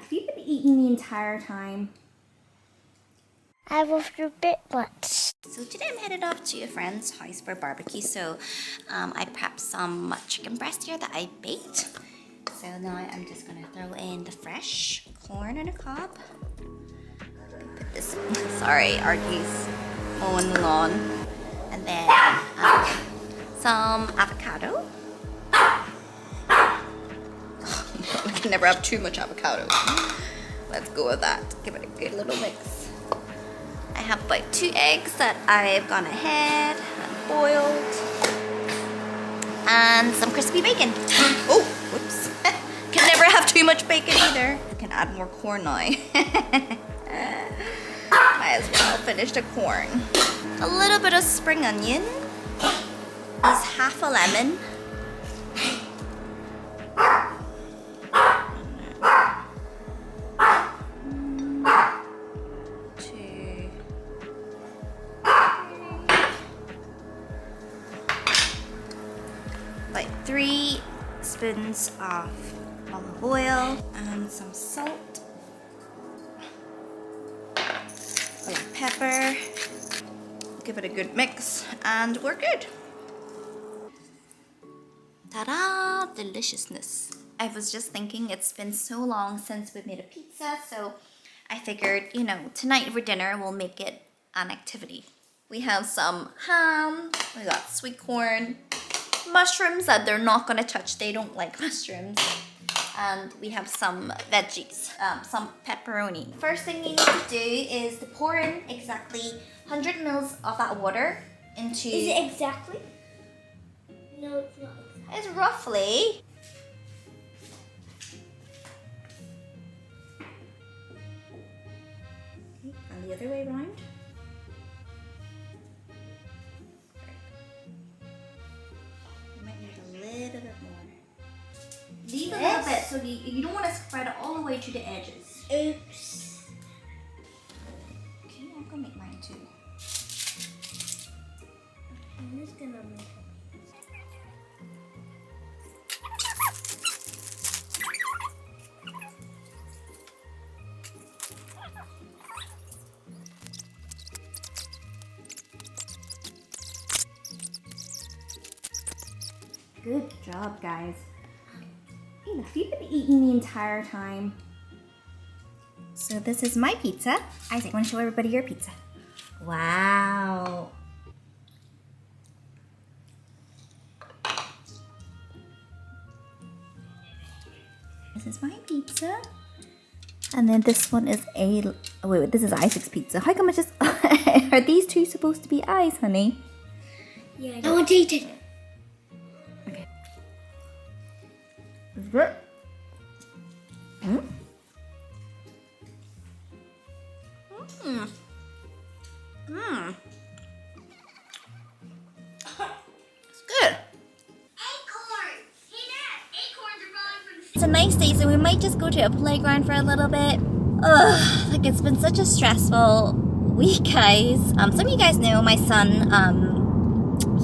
Have you been eating the entire time? I will do Bittersweet. So today I'm headed off to a friend's house for barbecue. So I prepped some chicken breast here that I baked. So now I'm just gonna throw in the fresh corn on the cob. Put this, sorry, Archie's mowing the lawn. And then some avocado. I can never have too much avocado. Let's go with that. Give it a good little mix. I have like 2 eggs that I've gone ahead and boiled. And some crispy bacon. Oh, whoops. Can never have too much bacon either. Can add more corn now. Might as well finish the corn. A little bit of spring onion. Is half a lemon. Like 3 spoons of olive oil and some salt, black pepper. Give it a good mix and we're good. Ta-da! Deliciousness. I was just thinking it's been so long since we made a pizza, so I figured, you know, tonight for dinner we'll make it an activity. We have some ham, we got sweet corn, mushrooms that they're not gonna touch, they don't like mushrooms, and we have some veggies, some pepperoni. First thing you need to do is to pour in exactly 100 ml of that water into... Is it exactly? No, it's not exactly. It's roughly. Okay, and the other way around. You might need a little bit more. Leave a little bit so you don't want to spread it all the way to the edges. Oops. Okay, I'm gonna make mine too. I'm just gonna make Good job, guys. Ayla, have you been eating the entire time? So this is my pizza. Isaac, want to show everybody your pizza? Wow. This is my pizza. And then this one is Ayla. Oh, wait, this is Isaac's pizza. How come it's just... Are these two supposed to be eyes, honey? Yeah, I want to eat it. Okay. Mm. Mmm. Mmm. It's good. It's a nice day, so we might just go to a playground for a little bit. Ugh, like it's been such a stressful week, guys. Some of you guys know my son,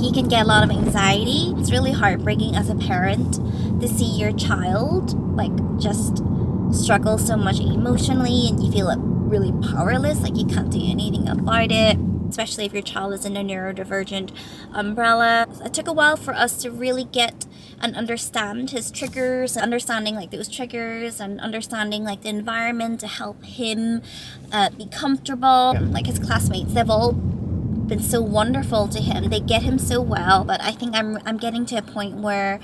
he can get a lot of anxiety. It's really heartbreaking as a parent to see your child like just struggle so much emotionally and you feel really powerless, like you can't do anything about it, especially if your child is in a neurodivergent umbrella. It took a while for us to really get and understand his triggers, understanding like those triggers and understanding like the environment to help him be comfortable. Like his classmates, they've all been so wonderful to him. They get him so well, but I think I'm getting to a point where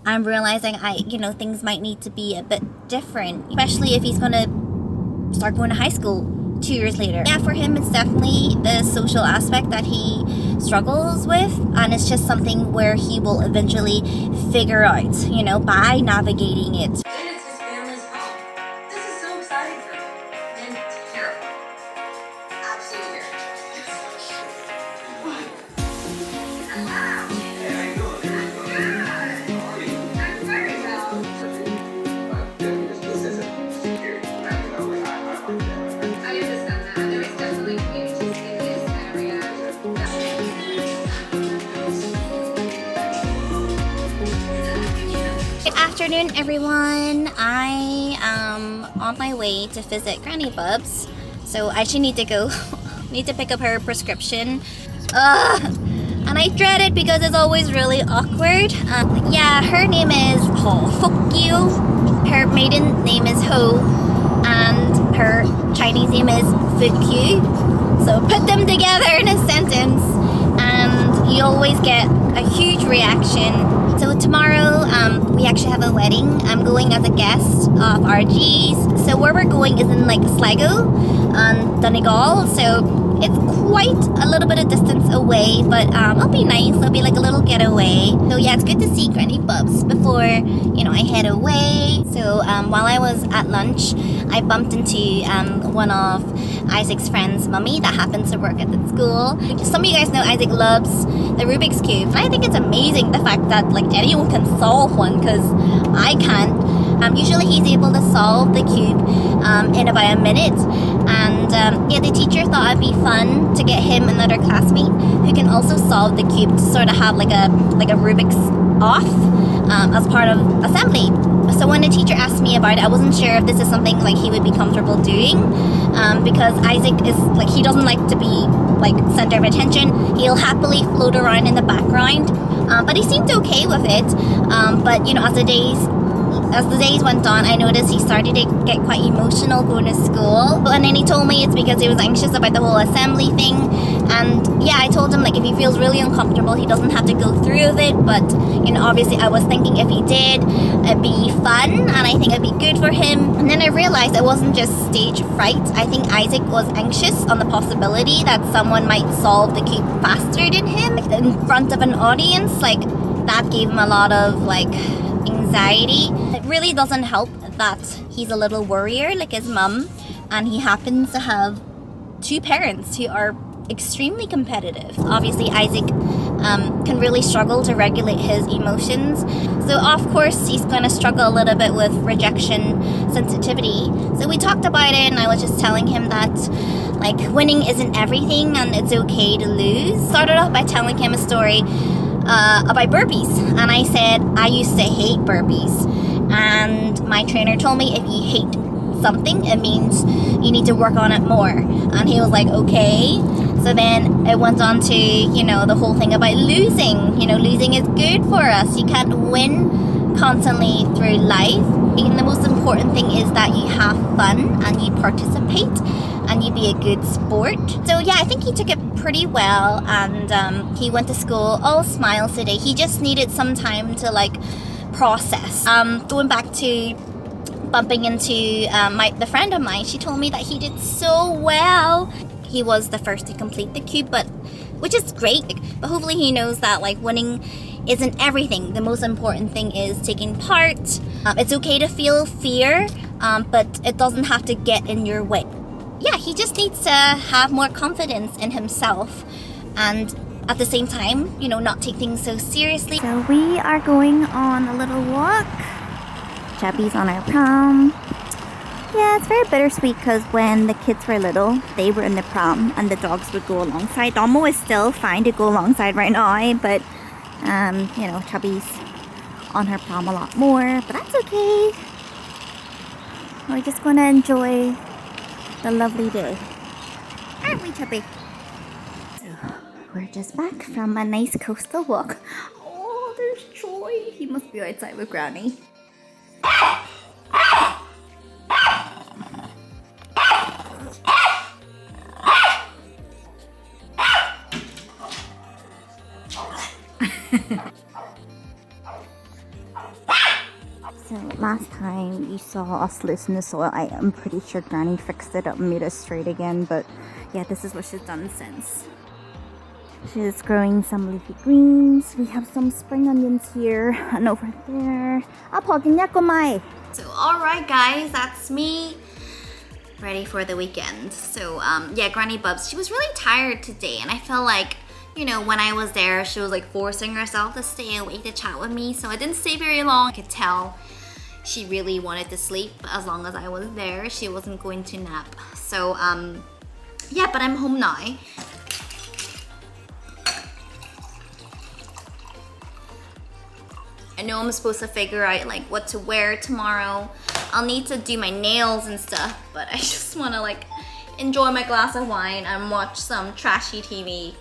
I'm realizing things might need to be a bit different, especially if he's gonna start going to high school 2 years later. Yeah, for him it's definitely the social aspect that he struggles with, and it's just something where he will eventually figure out, by navigating it. It's his family's home. This is so exciting for me. And terrible. Absolutely Good afternoon, everyone. I am on my way to visit Granny Bubs. So I actually need to go, need to pick up her prescription. And I dread it because it's always really awkward. Yeah, her name is Fuck You. Her maiden name is Ho. And her Chinese name is Fuck You. So put them together in a sentence and you always get a huge reaction. So tomorrow we actually have a wedding. I'm going as a guest of RG's. So where we're going is in like Sligo and Donegal. So it's quite a little bit of distance away, but it'll be nice. It'll be like a little getaway. So yeah, it's good to see Granny Bubs before, you know, I head away. So while I was at lunch, I bumped into one of Isaac's friends' mummy that happens to work at the school. Some of you guys know Isaac loves the Rubik's Cube. And I think it's amazing the fact that like anyone can solve one, because I can't. Usually he's able to solve the cube in about a minute. And yeah, the teacher thought it'd be fun to get him another classmate who can also solve the cube to sort of have like a Rubik's off as part of assembly. So when the teacher asked me about it, I wasn't sure if this is something like he would be comfortable doing because Isaac is like, he doesn't like to be like center of attention. He'll happily float around in the background, but he seemed okay with it. But you know, as the days went on, I noticed he started to get quite emotional going to school. And then he told me it's because he was anxious about the whole assembly thing. And yeah, I told him like if he feels really uncomfortable, he doesn't have to go through with it. But you know, obviously I was thinking if he did, it'd be fun and I think it'd be good for him. And then I realized it wasn't just stage fright. I think Isaac was anxious on the possibility that someone might solve the cube faster than him like, in front of an audience. Like that gave him a lot of like anxiety. It really doesn't help that he's a little worrier like his mum, and he happens to have two parents who are extremely competitive. Obviously Isaac can really struggle to regulate his emotions, so of course he's going to struggle a little bit with rejection sensitivity. So we talked about it and I was just telling him that like winning isn't everything and it's okay to lose. Started off by telling him a story about burpees, and I said I used to hate burpees, and my trainer told me if you hate something it means you need to work on it more, and he was like okay. So then it went on to, you know, the whole thing about losing. You know, losing is good for us. You can't win constantly through life, and the most important thing is that you have fun and you participate and you be a good sport. So yeah, I think he took it pretty well, and he went to school all smiles today. He just needed some time to like process. Going back to bumping into the friend of mine, she told me that he did so well. He was the first to complete the cube, which is great, but hopefully he knows that like winning isn't everything. The most important thing is taking part. It's okay to feel fear, but it doesn't have to get in your way. Yeah, he just needs to have more confidence in himself and at the same time, you know, not take things so seriously. So we are going on a little walk. Chubby's on our prom. Yeah, it's very bittersweet because when the kids were little, they were in the prom and the dogs would go alongside. Domo is still fine to go alongside right now, but you know, Chubby's on her prom a lot more, but that's okay. We're just gonna enjoy the lovely day, aren't we, Chubby? So we're just back from a nice coastal walk. Oh, there's Troy. He must be outside with Granny. So last time you saw us loosen the soil, I am pretty sure Granny fixed it up and made it straight again, but yeah, this is what she's done since. She's growing some leafy greens. We have some spring onions here and over there. So alright guys, that's me ready for the weekend. So yeah, Granny Bubs, she was really tired today, and I felt like, you know, when I was there, she was like forcing herself to stay awake to chat with me, so I didn't stay very long. I could tell she really wanted to sleep. As long as I was there, she wasn't going to nap. So yeah, but I'm home now. I know I'm supposed to figure out like what to wear tomorrow. I'll need to do my nails and stuff, but I just want to like enjoy my glass of wine and watch some trashy TV.